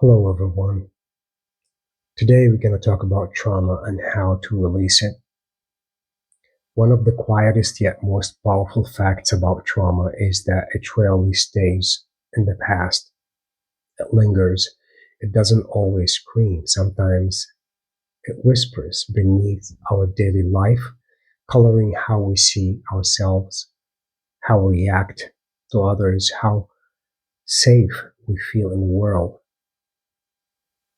Hello, everyone. Today we're going to talk about trauma and how to release it. One of the quietest yet most powerful facts about trauma is that it rarely stays in the past. It lingers. It doesn't always scream. Sometimes it whispers beneath our daily life, coloring how we see ourselves, how we react to others, how safe we feel in the world.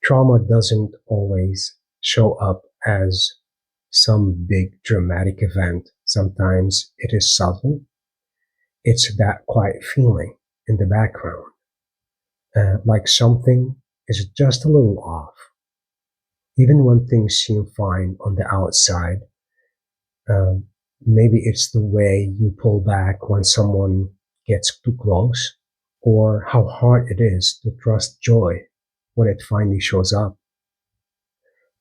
Trauma doesn't always show up as some big dramatic event. Sometimes it is subtle. It's that quiet feeling in the background, like something is just a little off. Even when things seem fine on the outside, um, maybe it's the way you pull back when someone gets too close, or how hard it is to trust joy when it finally shows up.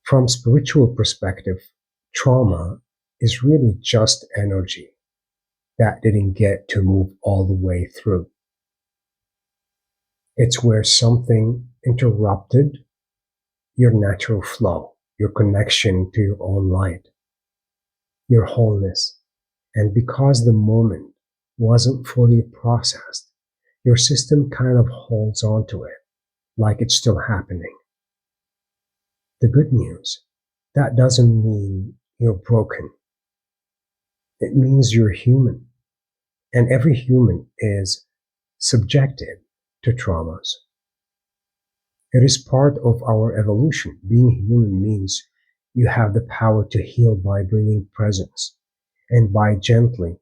From spiritual perspective, trauma is really just energy that didn't get to move all the way through. It's where something interrupted your natural flow, your connection to your own light, your wholeness. And because the moment wasn't fully processed, your system kind of holds on to it like it's still happening. The good news, that doesn't mean you're broken. It means you're human. And every human is subjected to traumas. It is part of our evolution. Being human means you have the power to heal by bringing presence and by gently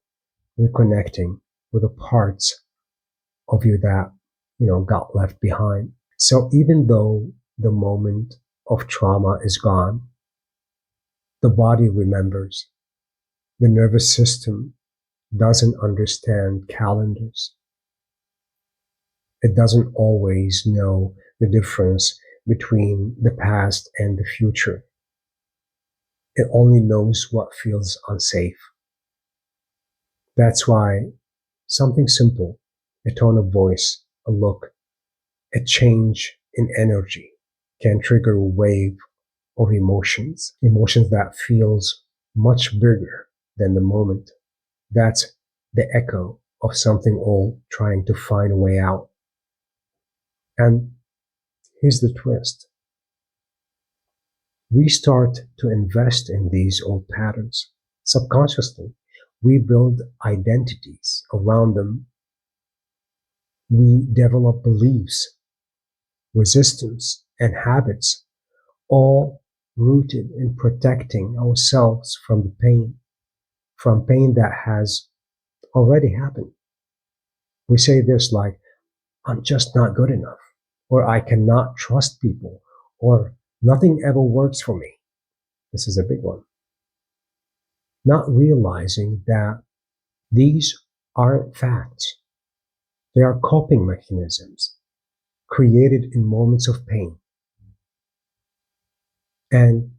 reconnecting with the parts of you that, got left behind. So even though the moment of trauma is gone, the body remembers. The nervous system doesn't understand calendars. It doesn't always know the difference between the past and the future. It only knows what feels unsafe. That's why something simple, a tone of voice, a look, a change in energy can trigger a wave of emotions that feels much bigger than the moment. That's the echo of something old trying to find a way out. And here's the twist. We start to invest in these old patterns. Subconsciously, we build identities around them. We develop beliefs, resistance, and habits, all rooted in protecting ourselves from pain that has already happened. We say this like, I'm just not good enough, or I cannot trust people, or nothing ever works for me. This is a big one. Not realizing that these aren't facts. They are coping mechanisms created in moments of pain. And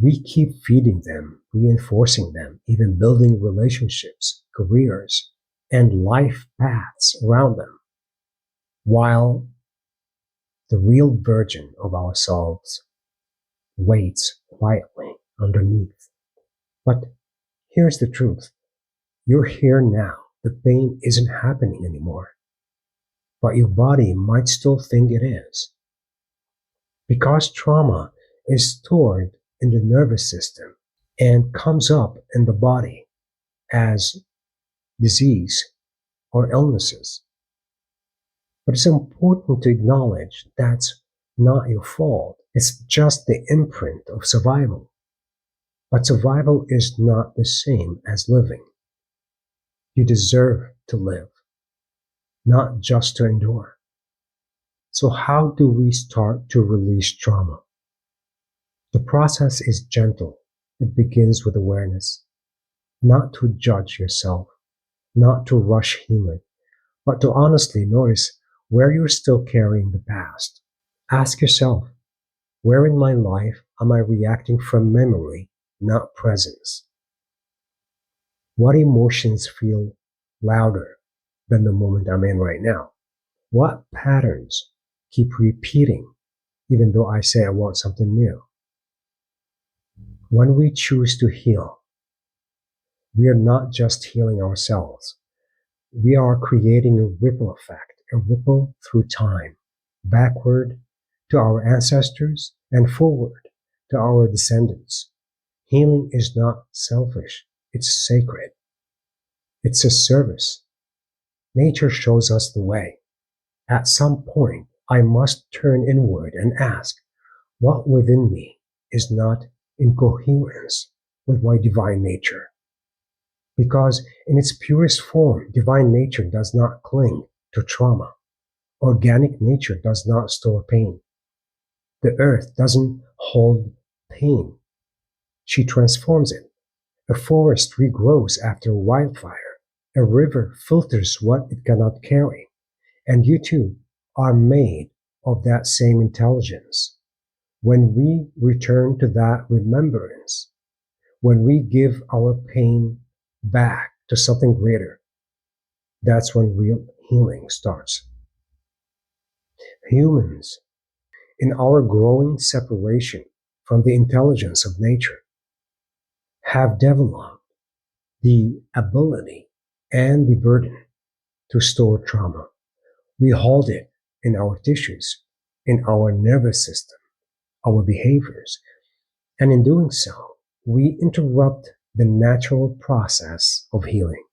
we keep feeding them, reinforcing them, even building relationships, careers, and life paths around them, while the real version of ourselves waits quietly underneath. But here's the truth. You're here now. The pain isn't happening anymore. But your body might still think it is. Because trauma is stored in the nervous system and comes up in the body as disease or illnesses. But it's important to acknowledge that's not your fault. It's just the imprint of survival. But survival is not the same as living. You deserve to live, not just to endure. So how do we start to release trauma? The process is gentle. It begins with awareness, not to judge yourself, not to rush healing, but to honestly notice where you're still carrying the past. Ask yourself, where in my life am I reacting from memory, not presence? What emotions feel louder than the moment I'm in right now? What patterns keep repeating, even though I say I want something new. When we choose to heal, we are not just healing ourselves. We are creating a ripple effect, a ripple through time, backward to our ancestors and forward to our descendants. Healing is not selfish, it's sacred. It's a service. Nature shows us the way. At some point, I must turn inward and ask, what within me is not in coherence with my divine nature? Because in its purest form, divine nature does not cling to trauma. Organic nature does not store pain. The earth doesn't hold pain. She transforms it. A forest regrows after a wildfire. A river filters what it cannot carry. And you too are made of that same intelligence. When we return to that remembrance, when we give our pain back to something greater, that's when real healing starts. Humans, in our growing separation from the intelligence of nature, have developed the ability and the burden to store trauma. We hold it in our tissues, in our nervous system, our behaviors, and in doing so, we interrupt the natural process of healing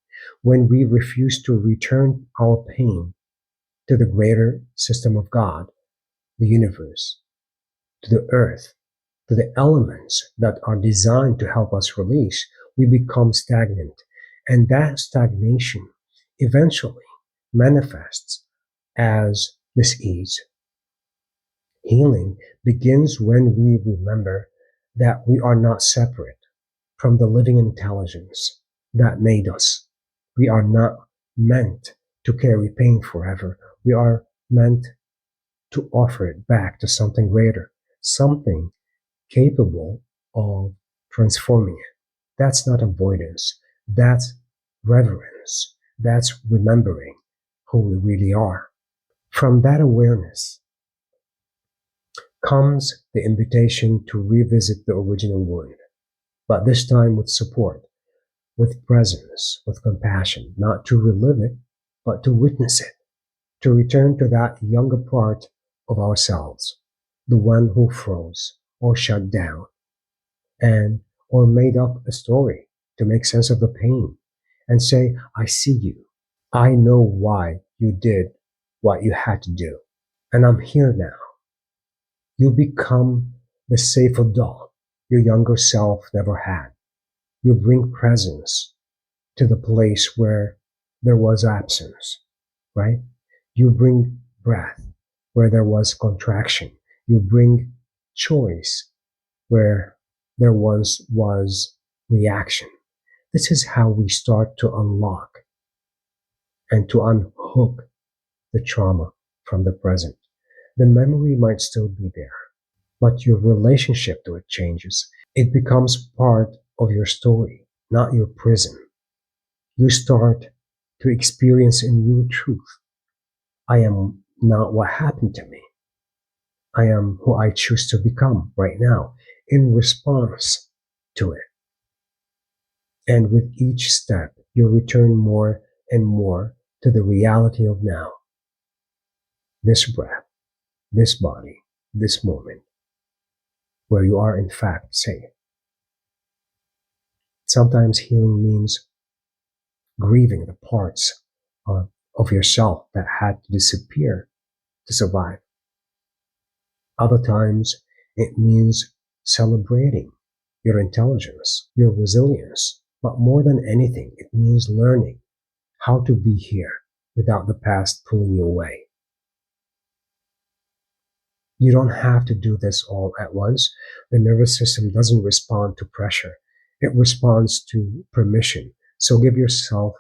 when we refuse to return our pain to the greater system of God, the universe, to the earth, to the elements that are designed to help us release. We become stagnant, and that stagnation eventually manifests as dis-ease. Healing begins when we remember that we are not separate from the living intelligence that made us. We are not meant to carry pain forever. We are meant to offer it back to something greater, something capable of transforming it. That's not avoidance. That's reverence. That's remembering who we really are. From that awareness comes the invitation to revisit the original wound, but this time with support, with presence, with compassion, not to relive it, but to witness it, to return to that younger part of ourselves, the one who froze or shut down and or made up a story to make sense of the pain and say, I see you. I know why you did what you had to do. And I'm here now. You become the safe adult your younger self never had. You bring presence to the place where there was absence, right? You bring breath where there was contraction. You bring choice where there once was reaction. This is how we start to unlock and to unhook the trauma from the present. The memory might still be there, but your relationship to it changes. It becomes part of your story, not your prison. You start to experience a new truth. I am not what happened to me. I am who I choose to become right now in response to it. And with each step, you return more and more to the reality of now. This breath, this body, this moment, where you are in fact safe. Sometimes healing means grieving the parts of yourself that had to disappear to survive. Other times, it means celebrating your intelligence, your resilience. But more than anything, it means learning how to be here without the past pulling you away. You don't have to do this all at once. The nervous system doesn't respond to pressure. It responds to permission. So give yourself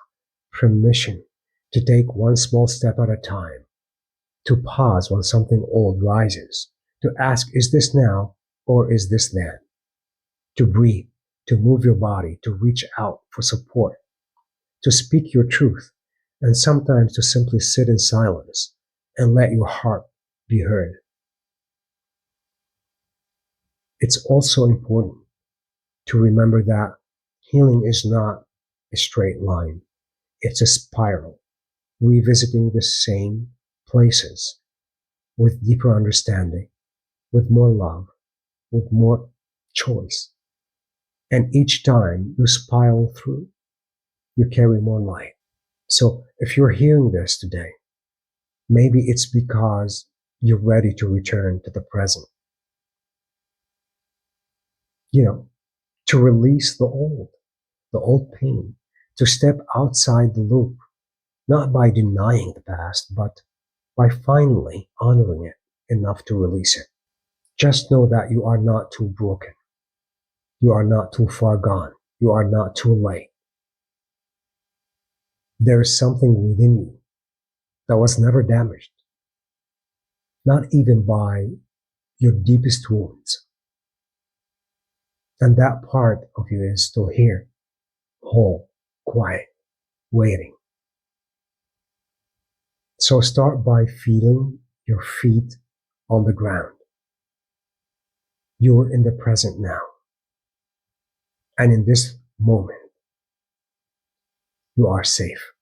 permission to take one small step at a time, to pause when something old rises, to ask, is this now or is this then? To breathe, to move your body, to reach out for support, to speak your truth, and sometimes to simply sit in silence and let your heart be heard. It's also important to remember that healing is not a straight line, it's a spiral, revisiting the same places with deeper understanding, with more love, with more choice. And each time you spiral through, you carry more light. So if you're hearing this today, maybe it's because you're ready to return to the present, you know, to release the old pain, to step outside the loop, not by denying the past, but by finally honoring it enough to release it. Just know that you are not too broken. You are not too far gone. You are not too late. There is something within you that was never damaged, not even by your deepest wounds. And that part of you is still here, whole, quiet, waiting. So start by feeling your feet on the ground. You're in the present now. And in this moment, you are safe.